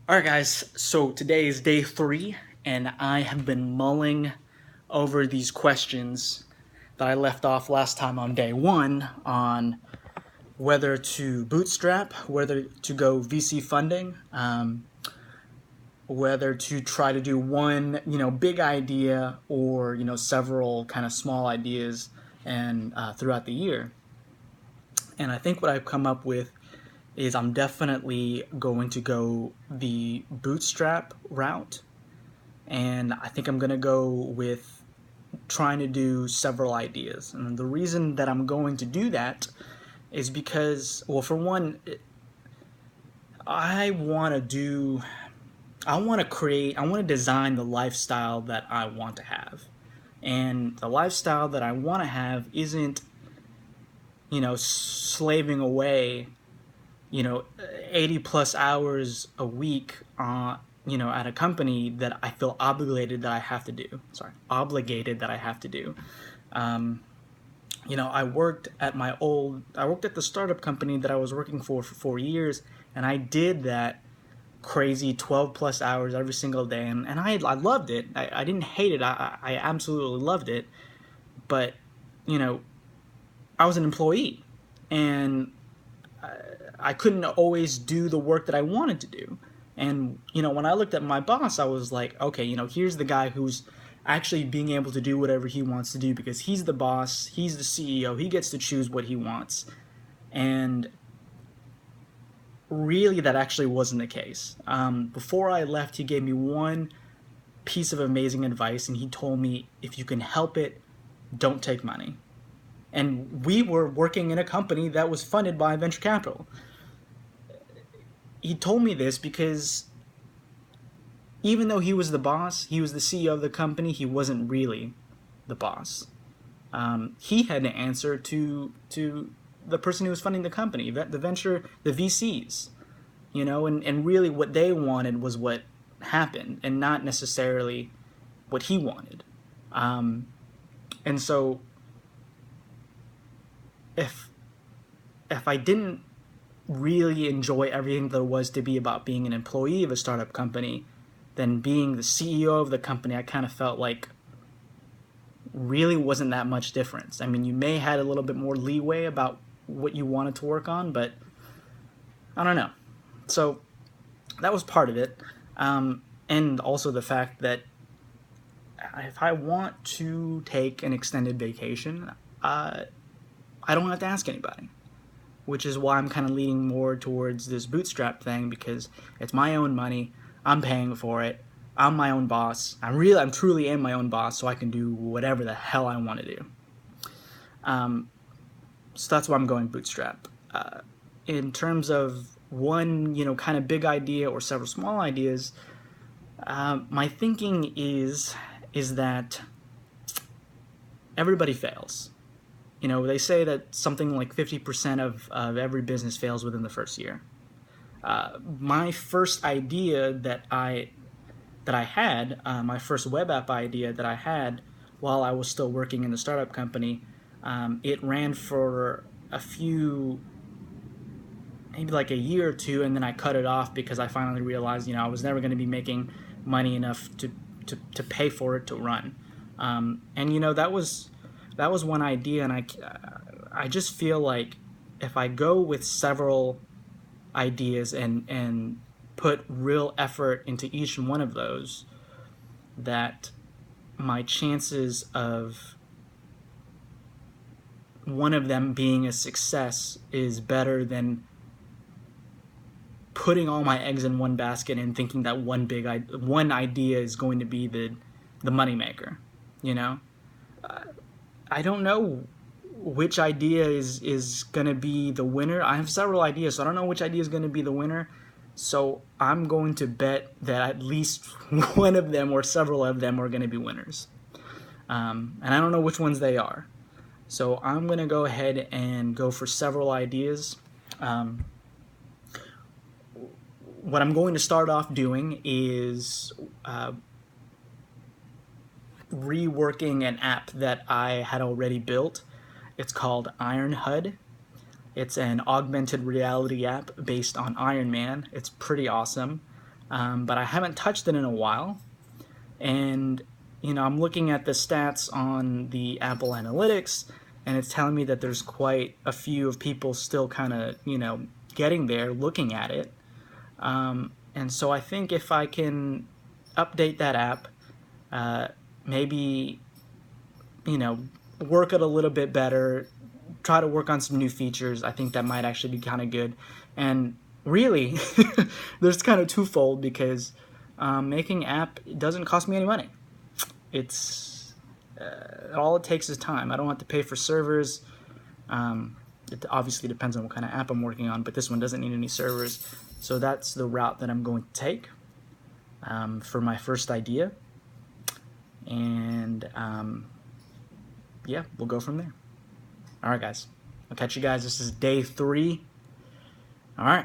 Alright guys, so today is day 3 and I have been mulling over these questions that I left off last time on day 1 on whether to bootstrap, whether to go VC funding, whether to try to do one, big idea or, several kind of small ideas and throughout the year. And I think what I've come up with is I'm definitely going to go the bootstrap route, and I think I'm going to go with trying to do several ideas. And the reason that I'm going to do that is because, well, for one, I want to do, I want to create, I want to design the lifestyle that I want to have. And the lifestyle that I want to have isn't, slaving away 80 plus hours a week at a company that I feel obligated that I have to do. Obligated that I have to do. I worked at the startup company that I was working for 4 years, and I did that crazy 12 plus hours every single day, and I loved it. I didn't hate it. I absolutely loved it, but I was an employee, and I couldn't always do the work that I wanted to do. And, when I looked at my boss, I was like, okay, here's the guy who's actually being able to do whatever he wants to do because he's the boss, he's the CEO, he gets to choose what he wants. And really, that actually wasn't the case. Before I left, he gave me one piece of amazing advice, and he told me, if you can help it, don't take money. And we were working in a company that was funded by venture capital. He told me this because even though he was the boss, he was the CEO of the company, he wasn't really the boss. He had to answer to the person who was funding the company, the VCs, and really what they wanted was what happened, and not necessarily what he wanted. And so, if I didn't really enjoy everything there was to be about being an employee of a startup company, then being the CEO of the company, I kind of felt like really wasn't that much difference. I mean, you may had a little bit more leeway about what you wanted to work on, but I don't know. So that was part of it. And also the fact that if I want to take an extended vacation, I don't have to ask anybody, which is why I'm kind of leaning more towards this bootstrap thing, because it's my own money, I'm paying for it, I'm my own boss, I'm truly am my own boss, so I can do whatever the hell I want to do. So that's why I'm going bootstrap. In terms of one, kind of big idea or several small ideas, my thinking is that everybody fails. They say that something like 50% of every business fails within the first year. My first idea that I had, my first web app idea that I had while I was still working in the startup company, it ran for maybe like a year or two, and then I cut it off because I finally realized, I was never going to be making money enough to pay for it to run. And that was one idea, and I just feel like if I go with several ideas and put real effort into each one of those, that my chances of one of them being a success is better than putting all my eggs in one basket and thinking that one idea is going to be the moneymaker. I don't know which idea is going to be the winner. I have several ideas, so I don't know which idea is going to be the winner. So I'm going to bet that at least one of them or several of them are going to be winners. And I don't know which ones they are. So I'm going to go ahead and go for several ideas. What I'm going to start off doing is reworking an app that I had already built. It's called Iron HUD. It's an augmented reality app based on Iron Man. It's pretty awesome. but I haven't touched it in a while. And I'm looking at the stats on the Apple Analytics, and it's telling me that there's quite a few of people still kind of getting there, looking at it. And so I think if I can update that app, maybe work it a little bit better, try to work on some new features, I think that might actually be kind of good. And really, there's kind of twofold, because making an app doesn't cost me any money. It's all it takes is time. I don't have to pay for servers. It obviously depends on what kind of app I'm working on, but this one doesn't need any servers. So that's the route that I'm going to take for my first idea. And yeah, we'll go from there. All right, guys. I'll catch you guys. This is day 3. All right.